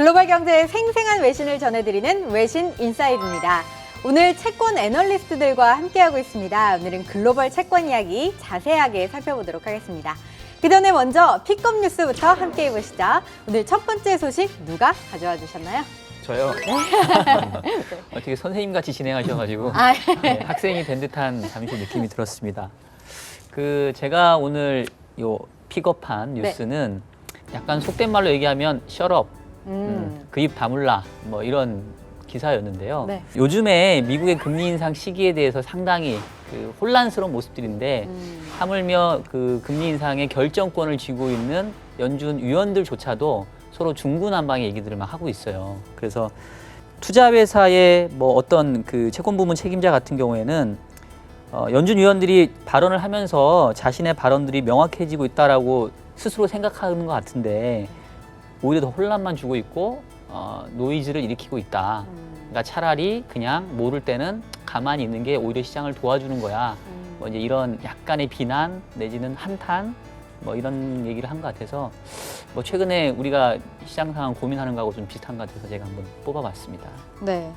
글로벌 경제의 생생한 외신을 전해드리는 외신 인사이드입니다. 오늘 채권 애널리스트들과 함께하고 있습니다. 오늘은 글로벌 채권 이야기 자세하게 살펴보도록 하겠습니다. 그 전에 먼저 픽업 뉴스부터 함께 해보시죠. 오늘 첫 번째 소식 누가 가져와 주셨나요? 저요? 어떻게 선생님같이 진행하셔가지고 네, 학생이 된 듯한 잠시 느낌이 들었습니다. 제가 오늘 요 픽업한 뉴스는 약간 속된 말로 얘기하면 셔럽, 그 입 다물라 뭐 이런 기사였는데요. 네. 요즘에 미국의 금리 인상 시기에 대해서 상당히 혼란스러운 모습들인데 하물며 그 금리 인상의 결정권을 쥐고 있는 연준 위원들조차도 서로 중구난방의 얘기들을 막 하고 있어요. 그래서 투자회사의 뭐 어떤 그 채권 부문 책임자 같은 경우에는 연준 위원들이 발언을 하면서 자신의 발언들이 명확해지고 있다라고 스스로 생각하는 것 같은데 오히려 더 혼란만 주고 있고 노이즈를 일으키고 있다. 그러니까 차라리 그냥 모를 때는 가만히 있는 게 오히려 시장을 도와주는 거야. 뭐 이제 이런 약간의 비난 내지는 한탄 뭐 이런 얘기를 한 것 같아서 뭐 최근에 우리가 시장 상황 고민하는 거하고 좀 비슷한 것 같아서 제가 한번 뽑아봤습니다. 네.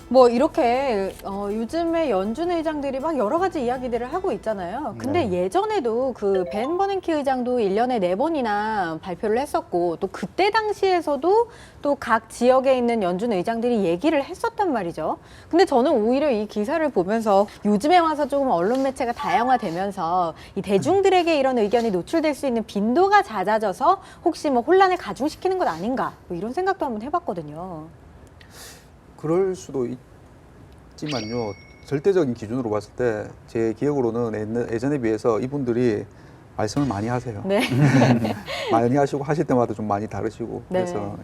뭐 이렇게 요즘에 연준 의장들이 막 여러 가지 이야기들을 하고 있잖아요. 근데 예전에도 그 벤 버냉키 의장도 1년에 4번이나 발표를 했었고 또 그때 당시에서도 또 각 지역에 있는 연준 의장들이 얘기를 했었단 말이죠. 근데 저는 오히려 이 기사를 보면서 요즘에 와서 조금 언론 매체가 다양화되면서 이 대중들에게 이런 의견이 노출될 수 있는 빈도가 잦아져서 혹시 뭐 혼란을 가중시키는 것 아닌가 뭐 이런 생각도 한번 해봤거든요. 그럴 수도 있지만요. 절대적인 기준으로 봤을 때 제 기억으로는 예전에 비해서 이분들이 말씀을 많이 하세요. 네. 많이 하시고 하실 때마다 좀 많이 다르시고 네. 그래서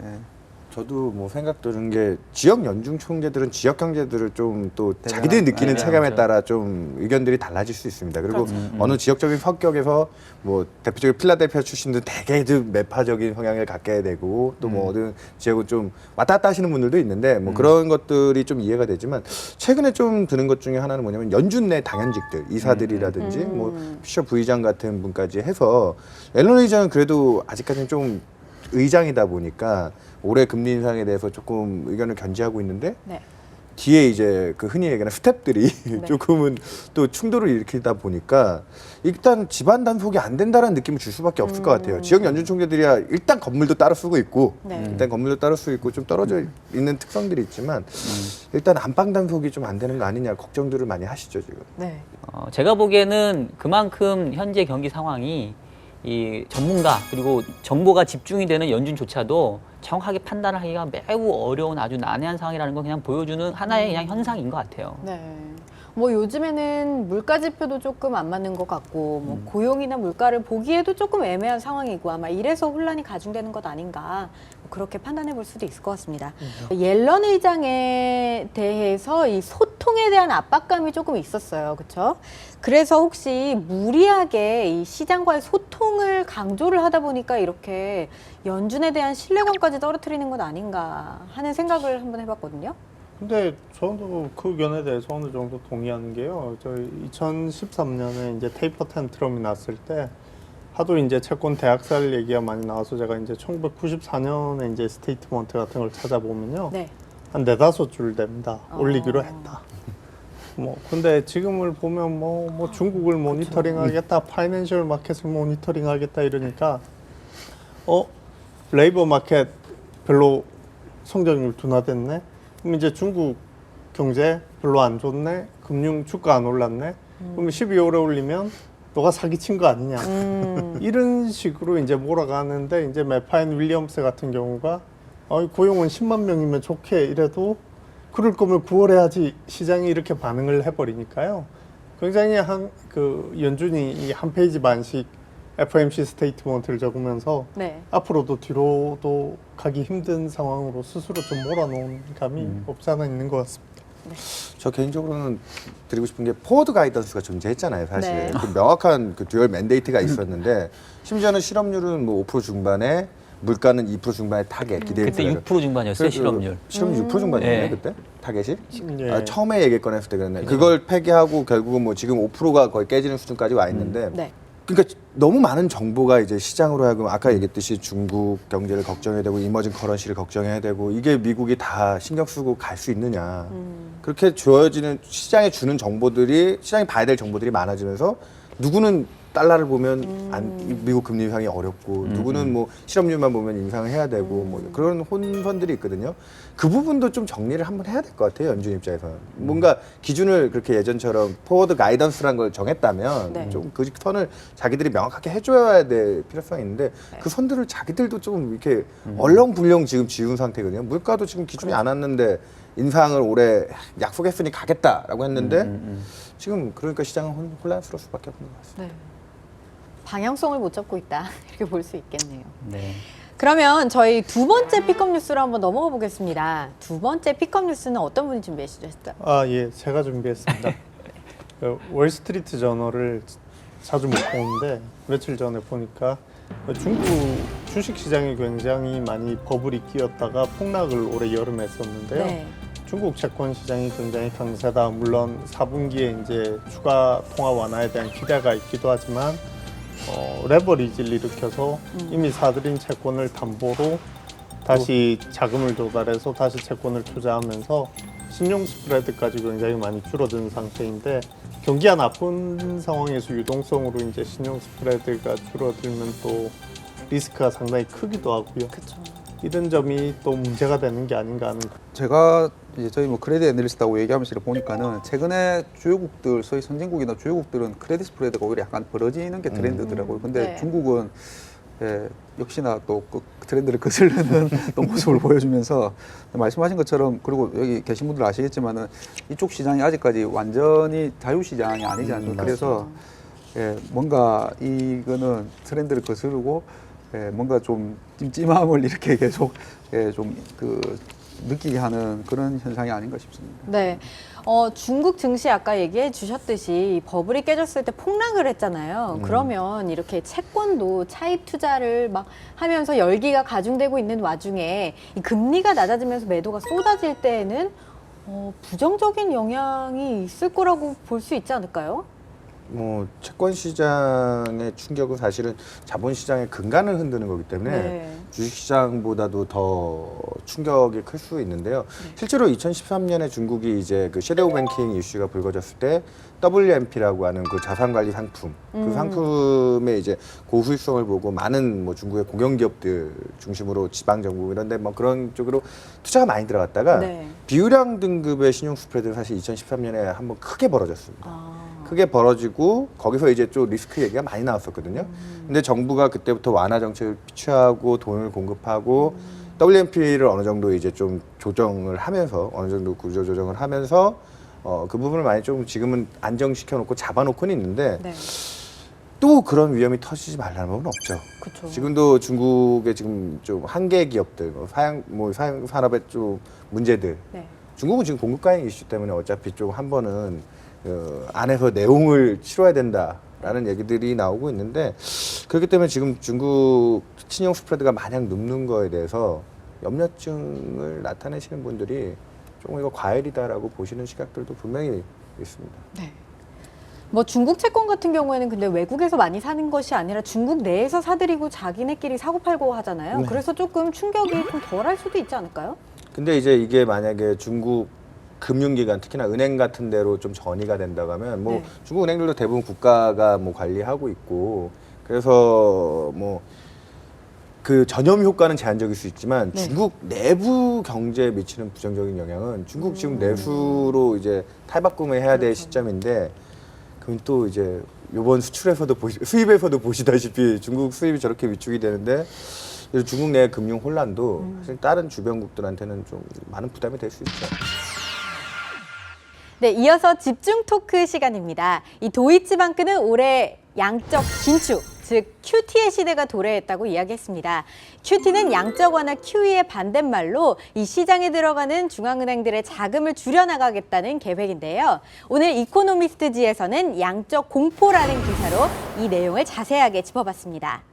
저도 뭐 생각 드는 게 지역 연중 총재들은 지역 경제들을 좀 또 대단한- 자기들이 느끼는 네, 체감에 그렇죠. 따라 좀 의견들이 달라질 수 있습니다. 그리고 그렇죠. 어느 지역적인 성격에서 뭐 대표적인 필라델피아 출신들 되게 좀 매파적인 성향을 갖게 되고 또 뭐 어느 지역은 좀 왔다 갔다 하시는 분들도 있는데 뭐 그런 것들이 좀 이해가 되지만 최근에 좀 드는 것 중에 하나는 뭐냐면 연준 내 당연직들 이사들이라든지 뭐 피셔 부의장 같은 분까지 해서 앨런 의장은 그래도 아직까지는 좀 의장이다 보니까 올해 금리 인상에 대해서 조금 의견을 견지하고 있는데 네. 뒤에 이제 그 흔히 얘기하는 스텝들이 네. 조금은 또 충돌을 일으키다 보니까 일단 집안 단속이 안 된다는 느낌을 줄 수밖에 없을 것 같아요. 지역 연준 총재들이야 일단 건물도 따로 쓰고 있고 네. 일단 건물도 따로 쓰고 있고 좀 떨어져 있는 특성들이 있지만 일단 안방 단속이 좀 안 되는 거 아니냐 걱정들을 많이 하시죠 지금. 네. 제가 보기에는 그만큼 현재 경기 상황이 이 전문가 그리고 정보가 집중이 되는 연준조차도 정확하게 판단을 하기가 매우 어려운 아주 난해한 상황이라는 걸 그냥 보여주는 하나의 그냥 현상인 것 같아요. 네. 뭐 요즘에는 물가 지표도 조금 안 맞는 것 같고 뭐 고용이나 물가를 보기에도 조금 애매한 상황이고 아마 이래서 혼란이 가중되는 것 아닌가 그렇게 판단해 볼 수도 있을 것 같습니다. 옐런 의장에 대해서 이 소통에 대한 압박감이 조금 있었어요. 그렇죠? 그래서 혹시 무리하게 이 시장과의 소통을 강조를 하다 보니까 이렇게 연준에 대한 신뢰감까지 떨어뜨리는 것 아닌가 하는 생각을 한번 해봤거든요. 근데 저도 그 의견에 대해서 어느 정도 동의하는 게요. 저희 2013년에 이제 테이퍼 텐트럼이 났을 때 하도 이제 채권 대학살 얘기가 많이 나와서 제가 이제 1994년에 이제 스테이트먼트 같은 걸 찾아보면요. 네. 한 4-5줄 됩니다. 올리기로 했다. 뭐 근데 지금을 보면 뭐 중국을 모니터링 하겠다, 파이낸셜 마켓을 모니터링 하겠다 이러니까 레이버 마켓 별로 성장률 둔화됐네. 그럼 이제 중국 경제 별로 안 좋네. 금융 주가 안 올랐네. 그럼 12월에 올리면 너가 사기친 거 아니냐. 이런 식으로 이제 몰아가는데 이제 메파인 윌리엄스 같은 경우가 고용은 10만 명이면 좋게 이래도 그럴 거면 9월에 하지 시장이 이렇게 반응을 해버리니까요. 굉장히 연준이 이 한 페이지 반씩 FOMC 스테이트먼트를 적으면서 네. 앞으로도 뒤로도 가기 힘든 상황으로 스스로 좀 몰아놓은 감이 없지 않아 있는 것 같습니다. 저 개인적으로는 드리고 싶은 게 포워드 가이던스가 존재했잖아요, 사실. 네. 그 명확한 그 듀얼 맨데이트가 있었는데 심지어는 실업률은 뭐 5% 중반에 물가는 2% 중반의 타겟 기대 그때 6% 중반이었어요, 실업률. 실업률 6% 중반이었나요, 네. 그때? 타겟이? 예. 처음에 얘기 꺼냈을 때 그랬네. 그걸 폐기하고 결국은 뭐 지금 5%가 거의 깨지는 수준까지 와 있는데 네. 그러니까 너무 많은 정보가 이제 시장으로 하여금 아까 얘기했듯이 중국 경제를 걱정해야 되고 이머징 커런시를 걱정해야 되고 이게 미국이 다 신경 쓰고 갈 수 있느냐. 그렇게 주어지는 시장에 주는 정보들이 시장이 봐야 될 정보들이 많아지면서 누구는 달러를 보면 미국 금리 인상이 어렵고 누구는 뭐 실업률만 보면 인상을 해야 되고 뭐 그런 혼선들이 있거든요. 그 부분도 좀 정리를 한번 해야 될 것 같아요. 연준 입장에서는. 뭔가 기준을 그렇게 예전처럼 포워드 가이던스라는 걸 정했다면 네. 좀 그 선을 자기들이 명확하게 해줘야 될 필요성이 있는데 그 선들을 자기들도 좀 이렇게 얼렁불렁 지금 지운 상태거든요. 물가도 지금 기준이 안 왔는데 인상을 올해 약속했으니 가겠다라고 했는데 지금 그러니까 시장은 혼란스러울 수밖에 없는 것 같습니다. 네. 방향성을 못 잡고 있다 이렇게 볼 수 있겠네요. 네. 그러면 저희 두 번째 픽업 뉴스로 한번 넘어가 보겠습니다. 두 번째 픽업 뉴스는 어떤 분이 준비해 주셨어요? 예, 제가 준비했습니다. 월스트리트 저널을 자주 못 보는데 며칠 전에 보니까 중국 주식 시장이 굉장히 많이 버블이 끼었다가 폭락을 올해 여름에 했었는데요. 네. 중국 채권 시장이 굉장히 강세다. 물론 4분기에 이제 추가 통화 완화에 대한 기대가 있기도 하지만 레버리지를 일으켜서 이미 사들인 채권을 담보로 다시 자금을 조달해서 다시 채권을 투자하면서 신용 스프레드까지 굉장히 많이 줄어든 상태인데 경기가 나쁜 상황에서 유동성으로 이제 신용 스프레드가 줄어들면 또 리스크가 상당히 크기도 하고요. 그렇죠. 이런 점이 또 문제가 되는 게 아닌가 하는. 제가 이제 저희 뭐 크레딧 애널리스트하고 얘기하면서 보니까는 최근에 주요국들, 소위 선진국이나 주요국들은 크레딧 스프레드가 오히려 약간 벌어지는 게 트렌드더라고요. 근데 네. 중국은 역시나 또 그 트렌드를 거슬르는 또 모습을 보여주면서 말씀하신 것처럼 그리고 여기 계신 분들 아시겠지만은 이쪽 시장이 아직까지 완전히 자유시장이 아니지 않습니까? 그래서 뭔가 이거는 트렌드를 거스르고 뭔가 좀 찜찜함을 이렇게 계속 좀 느끼게 하는 그런 현상이 아닌가 싶습니다. 네. 중국 증시 아까 얘기해 주셨듯이 버블이 깨졌을 때 폭락을 했잖아요. 그러면 이렇게 채권도 차입 투자를 막 하면서 열기가 가중되고 있는 와중에 이 금리가 낮아지면서 매도가 쏟아질 때에는 부정적인 영향이 있을 거라고 볼 수 있지 않을까요? 뭐 채권 시장의 충격은 사실은 자본 시장의 근간을 흔드는 거기 때문에 네. 주식 시장보다도 더 충격이 클 수 있는데요. 실제로 2013년에 중국이 이제 그 섀도우 뱅킹 이슈가 불거졌을 때 WMP라고 하는 그 자산 관리 상품, 그 상품의 이제 고수익성을 보고 많은 뭐 중국의 공영 기업들 중심으로 지방 정부 이런데 뭐 그런 쪽으로 투자가 많이 들어갔다가 네. 비유량 등급의 신용 스프레드는 사실 2013년에 한번 크게 벌어졌습니다. 크게 벌어지고 거기서 이제 좀 리스크 얘기가 많이 나왔었거든요. 근데 정부가 그때부터 완화 정책을 취하고 돈을 공급하고 WMP를 어느 정도 이제 좀 조정을 하면서 어느 정도 구조 조정을 하면서 그 부분을 많이 좀 지금은 안정시켜 놓고 잡아놓고는 있는데 네. 또 그런 위험이 터지지 말라는 법은 없죠. 그렇죠. 지금도 중국의 지금 좀 한계 기업들, 사양 산업의 좀 문제들. 네. 중국은 지금 공급 과잉 이슈 때문에 어차피 좀 한 번은 안에서 내용을 치러야 된다라는 얘기들이 나오고 있는데 그렇기 때문에 지금 중국 신용 스프레드가 마냥 눕는 거에 대해서 염려증을 나타내시는 분들이 조금 이거 과열이다라고 보시는 시각들도 분명히 있습니다. 네. 뭐 중국 채권 같은 경우에는 근데 외국에서 많이 사는 것이 아니라 중국 내에서 사들이고 자기네끼리 사고 팔고 하잖아요. 네. 그래서 조금 충격이 좀 덜할 수도 있지 않을까요? 근데 이제 이게 만약에 중국 금융기관 특히나 은행 같은 데로 좀 전이가 된다고 하면 뭐 네. 중국 은행들도 대부분 국가가 뭐 관리하고 있고 그래서 뭐 그 전염 효과는 제한적일 수 있지만 네. 중국 내부 경제에 미치는 부정적인 영향은 중국 지금 내수로 이제 탈바꿈을 해야 될 그렇죠. 시점인데 그럼 또 이제 이번 수출에서도 수입에서도 보시다시피 중국 수입이 저렇게 위축이 되는데 그래서 중국 내 금융 혼란도 사실 다른 주변국들한테는 좀 많은 부담이 될 수 있죠. 네, 이어서 집중 토크 시간입니다. 이 도이치방크는 올해 양적 긴축, 즉 QT의 시대가 도래했다고 이야기했습니다. QT는 양적 완화 QE의 반대말로 이 시장에 들어가는 중앙은행들의 자금을 줄여나가겠다는 계획인데요. 오늘 이코노미스트지에서는 양적 공포라는 기사로 이 내용을 자세하게 짚어봤습니다.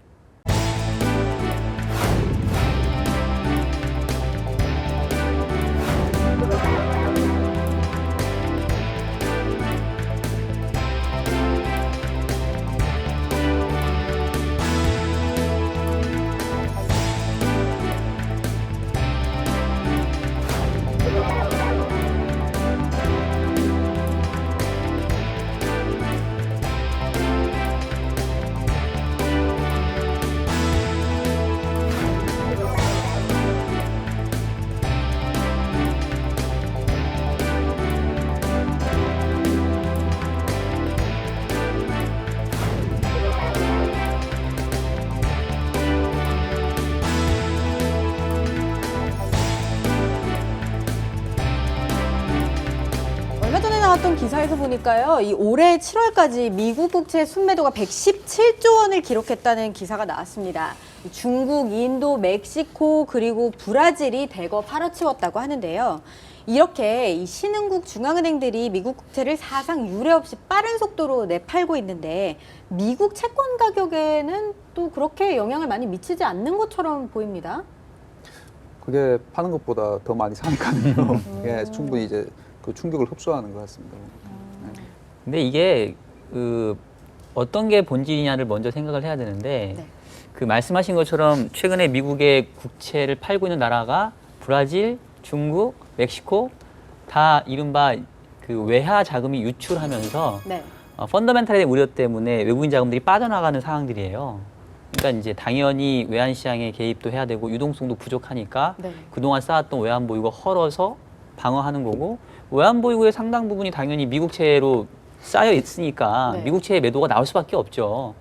나왔던 기사에서 보니까요, 이 올해 7월까지 미국 국채 순매도가 117조 원을 기록했다는 기사가 나왔습니다. 중국, 인도, 멕시코 그리고 브라질이 대거 팔아치웠다고 하는데요. 이렇게 이 신흥국 중앙은행들이 미국 국채를 사상 유례 없이 빠른 속도로 내팔고 있는데 미국 채권 가격에는 또 그렇게 영향을 많이 미치지 않는 것처럼 보입니다. 그게 파는 것보다 더 많이 사니까요. 예, 충분히 이제 그 충격을 흡수하는 것 같습니다. 근데 이게 그 어떤 게 본질이냐를 먼저 생각을 해야 되는데 네. 그 말씀하신 것처럼 최근에 미국의 국채를 팔고 있는 나라가 브라질, 중국, 멕시코 다 이른바 그 외화 자금이 유출하면서 네. 펀더멘탈의 우려 때문에 외국인 자금들이 빠져나가는 상황들이에요. 그러니까 이제 당연히 외환 시장에 개입도 해야 되고 유동성도 부족하니까 네. 그동안 쌓았던 외환 보유가 헐어서 방어하는 거고 외환 보유의 상당 부분이 당연히 미국채로 쌓여 있으니까 네. 미국채의 매도가 나올 수밖에 없죠.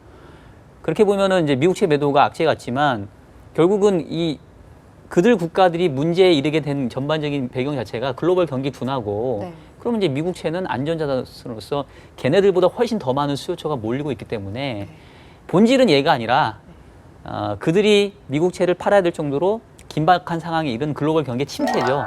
그렇게 보면은 이제 미국채 매도가 악재 같지만 결국은 이 그들 국가들이 문제에 이르게 된 전반적인 배경 자체가 글로벌 경기 둔화고 네. 그러면 이제 미국채는 안전자산으로서 걔네들보다 훨씬 더 많은 수요처가 몰리고 있기 때문에 본질은 얘가 아니라 그들이 미국채를 팔아야 될 정도로 긴박한 상황에 이른 글로벌 경기 침체죠.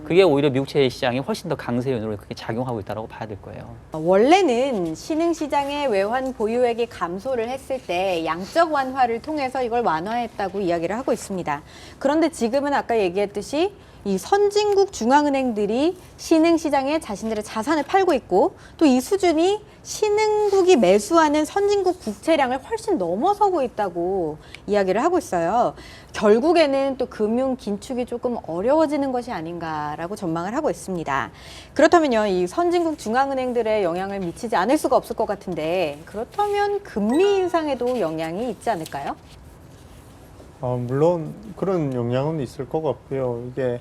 그게 오히려 미국채 시장에 훨씬 더 강세 요인으로 그렇게 작용하고 있다고 봐야 될 거예요. 원래는 신흥시장의 외환 보유액이 감소를 했을 때 양적 완화를 통해서 이걸 완화했다고 이야기를 하고 있습니다. 그런데 지금은 아까 얘기했듯이 이 선진국 중앙은행들이 신흥시장에 자신들의 자산을 팔고 있고 또 이 수준이 신흥국이 매수하는 선진국 국채량을 훨씬 넘어서고 있다고 이야기를 하고 있어요. 결국에는 또 금융 긴축이 조금 어려워지는 것이 아닌가라고 전망을 하고 있습니다. 그렇다면요, 이 선진국 중앙은행들의 영향을 미치지 않을 수가 없을 것 같은데 그렇다면 금리 인상에도 영향이 있지 않을까요? 물론 그런 영향은 있을 것 같고요. 이게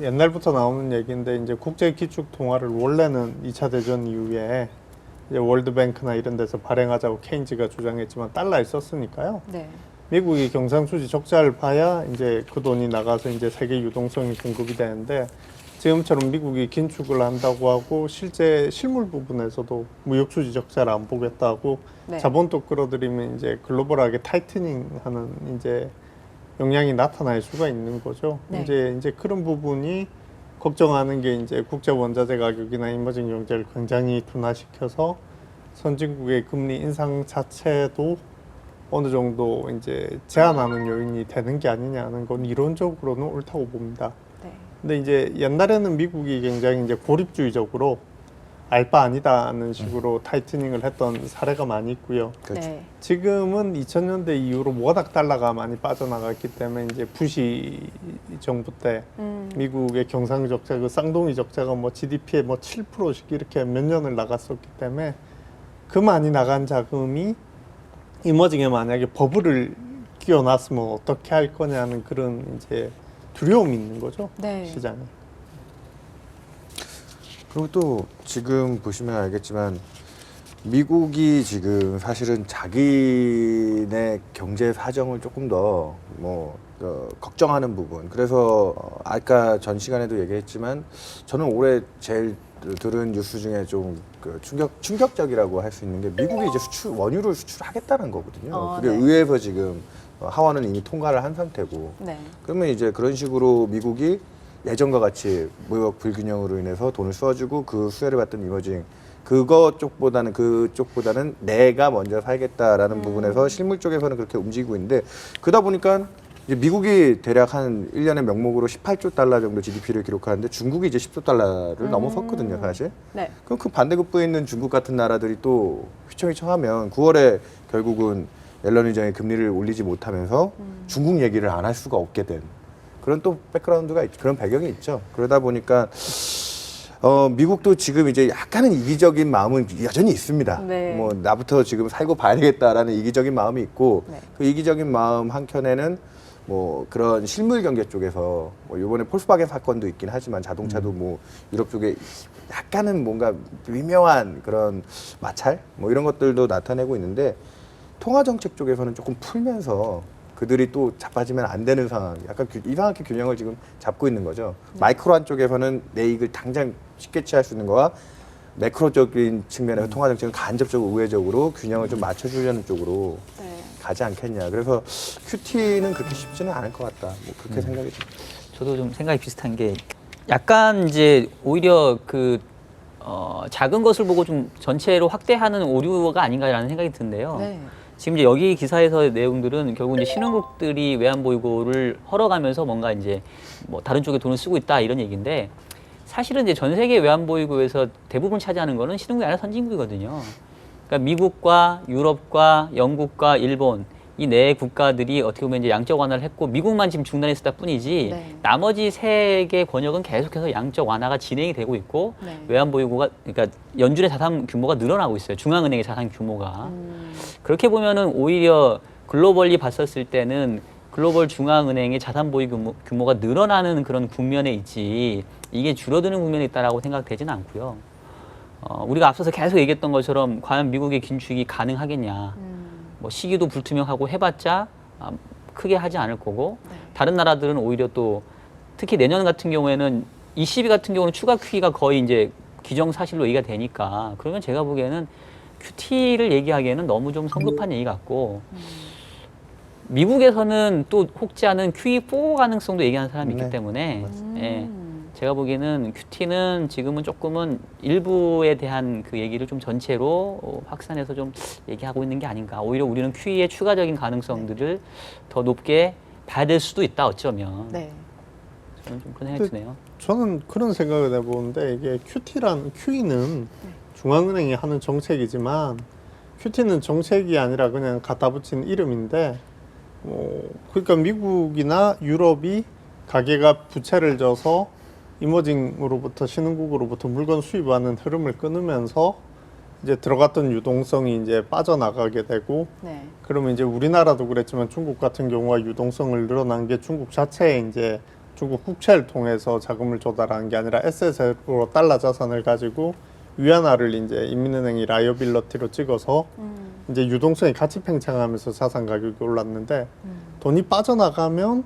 옛날부터 나오는 얘기인데 이제 국제 기축 통화를 원래는 2차 대전 이후에 이제 월드뱅크나 이런 데서 발행하자고 케인즈가 주장했지만 달러에 썼으니까요. 네. 미국이 경상수지 적자를 봐야 이제 그 돈이 나가서 이제 세계 유동성이 공급이 되는데 지금처럼 미국이 긴축을 한다고 하고 실제 실물 부분에서도 무역수지 적자를 안 보겠다고 네. 자본도 끌어들이면 이제 글로벌하게 타이트닝하는 이제 영향이 나타날 수가 있는 거죠. 네. 이제 그런 부분이 걱정하는 게 이제 국제 원자재 가격이나 이머징 경제를 굉장히 둔화시켜서 선진국의 금리 인상 자체도 어느 정도 이제 제한하는 요인이 되는 게 아니냐는 건 이론적으로는 옳다고 봅니다. 네. 근데 이제 옛날에는 미국이 굉장히 이제 고립주의적으로 알바 아니다는 식으로 타이트닝을 했던 사례가 많이 있고요. 그렇죠. 네. 지금은 2000년대 이후로 워낙 달러가 많이 빠져나갔기 때문에 이제 부시 정부 때 미국의 경상 적자, 그 쌍둥이 적자가 뭐 GDP의 뭐 7%씩 이렇게 몇 년을 나갔었기 때문에 그 많이 나간 자금이 이머징에 만약에 버블을 끼워놨으면 어떻게 할 거냐는 그런 이제 두려움이 있는 거죠. 네. 시장에. 그리고 또 지금 보시면 알겠지만 미국이 지금 사실은 자기네 경제 사정을 조금 더 걱정하는 부분. 그래서 아까 전 시간에도 얘기했지만 저는 올해 제일 들은 뉴스 중에 좀 충격적이라고 할 수 있는 게 미국이 이제 원유를 수출하겠다는 거거든요. 그게 네. 의회에서 지금 하원은 이미 통과를 한 상태고. 네. 그러면 이제 그런 식으로 미국이 예전과 같이 무역 불균형으로 인해서 돈을 써주고 그 수혜를 받던 이머징 그쪽보다는 내가 먼저 살겠다라는 부분에서 실물 쪽에서는 그렇게 움직이고 있는데 그러다 보니까 이제 미국이 대략 한 1년에 명목으로 18조 달러 정도 GDP를 기록하는데 중국이 이제 10조 달러를 넘어섰거든요, 사실. 네. 그럼 그 반대급부에 있는 중국 같은 나라들이 또 휘청휘청하면 9월에 결국은 옐런 의장이 금리를 올리지 못하면서 중국 얘기를 안 할 수가 없게 된 그런 또 백그라운드가 그런 배경이 있죠. 그러다 보니까 미국도 지금 이제 약간은 이기적인 마음은 여전히 있습니다. 네. 뭐 나부터 지금 살고 봐야 되겠다라는 이기적인 마음이 있고 네. 그 이기적인 마음 한켠에는 뭐 그런 실물 경제 쪽에서 뭐 이번에 폴스바겐 사건도 있긴 하지만 자동차도 뭐 유럽 쪽에 약간은 뭔가 미묘한 그런 마찰 뭐 이런 것들도 나타내고 있는데 통화 정책 쪽에서는 조금 풀면서 그들이 또 자빠지면 안 되는 상황, 약간 이상하게 균형을 지금 잡고 있는 거죠. 마이크로 한쪽에서는 내 이익을 당장 쉽게 취할 수 있는 거와 매크로적인 측면에서 통화 정책은 간접적으로 우회적으로 균형을 좀 맞춰주려는 쪽으로 네. 가지 않겠냐. 그래서 큐티는 그렇게 쉽지는 않을 것 같다. 뭐 그렇게 생각이 듭니다. 저도 좀 생각이 비슷한 게 약간 이제 오히려 작은 것을 보고 좀 전체로 확대하는 오류가 아닌가라는 생각이 드는데요. 네. 지금 이제 여기 기사에서의 내용들은 결국 이제 신흥국들이 외환보유고를 헐어가면서 뭔가 이제 뭐 다른 쪽에 돈을 쓰고 있다 이런 얘기인데 사실은 이제 전 세계 외환보유고에서 대부분 차지하는 거는 신흥국이 아니라 선진국이거든요. 그러니까 미국과 유럽과 영국과 일본 이 네 국가들이 어떻게 보면 이제 양적 완화를 했고 미국만 지금 중단에 있었다 뿐이지 네. 나머지 세 개 권역은 계속해서 양적 완화가 진행이 되고 있고 네. 외환보유고가 그러니까 연준의 자산 규모가 늘어나고 있어요. 중앙은행의 자산 규모가. 그렇게 보면은 오히려 글로벌리 봤었을 때는 글로벌 중앙은행의 자산 보유 규모가 늘어나는 그런 국면에 있지 이게 줄어드는 국면에 있다라고 생각되지는 않고요. 우리가 앞서서 계속 얘기했던 것처럼 과연 미국의 긴축이 가능하겠냐. 뭐 시기도 불투명하고 해봤자 크게 하지 않을 거고 네. 다른 나라들은 오히려 또 특히 내년 같은 경우에는 ECB 같은 경우는 추가 QE가 거의 이제 기정사실로 얘기가 되니까 그러면 제가 보기에는 QT를 얘기하기에는 너무 좀 성급한 얘기 같고 미국에서는 또 혹지 않은 QE4 가능성도 얘기하는 사람이 있기 네. 때문에 예, 제가 보기에는 QT는 지금은 조금은 일부에 대한 그 얘기를 좀 전체로 확산해서 좀 얘기하고 있는 게 아닌가. 오히려 우리는 QE의 추가적인 가능성들을 더 높게 봐야 될 수도 있다 어쩌면. 네. 저는 좀 그런 생각이 드네요. 저는 그런 생각을 해보는데 이게 QE는 중앙은행이 하는 정책이지만 QT는 정책이 아니라 그냥 갖다 붙인 이름인데 그러니까 미국이나 유럽이 가계가 부채를 져서 이머징으로부터 신흥국으로부터 물건 수입하는 흐름을 끊으면서 이제 들어갔던 유동성이 이제 빠져나가게 되고 네. 그러면 이제 우리나라도 그랬지만 중국 같은 경우가 유동성을 늘어난 게 중국 자체에 이제 중국 국채를 통해서 자금을 조달하는 게 아니라 에셋으로 달러 자산을 가지고 위안화를 이제 인민은행이 라이어빌러티로 찍어서 이제 유동성이 같이 팽창하면서 자산 가격이 올랐는데 돈이 빠져나가면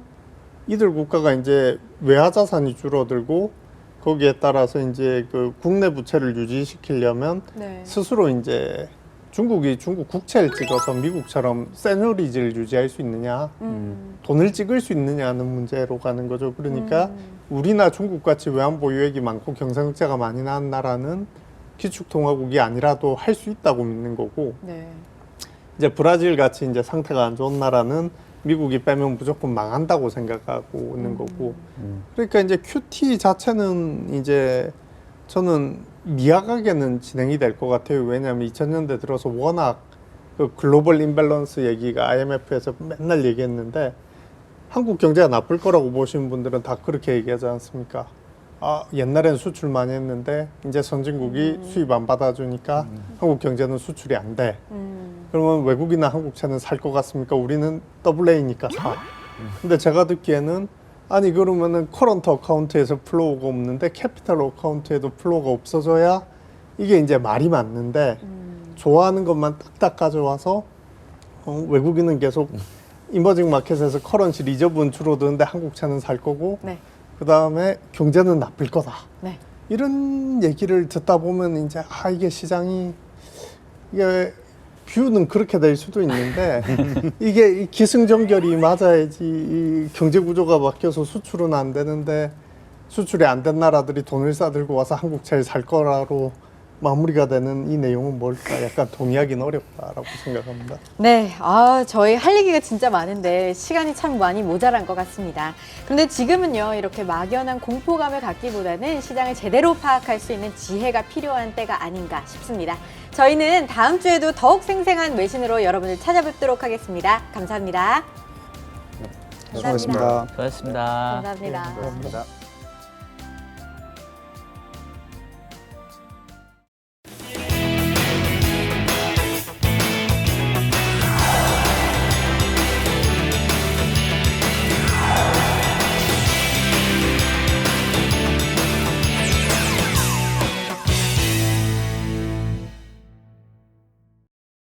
이들 국가가 이제 외화 자산이 줄어들고 거기에 따라서 이제 그 국내 부채를 유지시키려면 네. 스스로 이제 중국이 중국 국채를 찍어서 미국처럼 세뇨리즈를 유지할 수 있느냐, 돈을 찍을 수 있느냐는 문제로 가는 거죠. 그러니까 우리나 중국같이 외환 보유액이 많고 경상국제가 많이 나는 나라는 기축통화국이 아니라도 할 수 있다고 믿는 거고, 네. 이제 브라질 같이 이제 상태가 안 좋은 나라는 미국이 빼면 무조건 망한다고 생각하고 있는 거고, 그러니까 이제 QT 자체는 이제 저는 미약하게는 진행이 될 것 같아요. 왜냐하면 2000년대 들어서 워낙 그 글로벌 임밸런스 얘기가 IMF에서 맨날 얘기했는데 한국 경제가 나쁠 거라고 보시는 분들은 다 그렇게 얘기하지 않습니까? 아, 옛날엔 수출 많이 했는데 이제 선진국이 수입 안 받아주니까 한국 경제는 수출이 안 돼. 그러면 외국이나 한국 차는 살 것 같습니까? 우리는 AA니까 사. 근데 제가 듣기에는 아니 그러면은 커런트 어카운트에서 플로우가 없는데 캐피탈 어카운트에도 플로우가 없어져야 이게 이제 말이 맞는데 좋아하는 것만 딱딱 가져와서 외국인은 계속 이머징 마켓에서 커런시 리저브는 줄어드는데 한국 차는 살 거고 네. 그 다음에 경제는 나쁠 거다. 네. 이런 얘기를 듣다 보면 이제 이게 시장이 이게 뷰는 그렇게 될 수도 있는데 이게 이 기승전결이 맞아야지 이 경제 구조가 바뀌어서 수출은 안 되는데 수출이 안 된 나라들이 돈을 싸들고 와서 한국 차를 살 거라로 마무리가 되는 이 내용은 뭘까? 약간 동의하기는 어렵다라고 생각합니다. 네, 저희 할 얘기가 진짜 많은데 시간이 참 많이 모자란 것 같습니다. 그런데 지금은요, 이렇게 막연한 공포감을 갖기보다는 시장을 제대로 파악할 수 있는 지혜가 필요한 때가 아닌가 싶습니다. 저희는 다음 주에도 더욱 생생한 외신으로 여러분을 찾아뵙도록 하겠습니다. 감사합니다. 수고하셨습니다. 수고하셨습니다. 감사합니다. 감사합니다.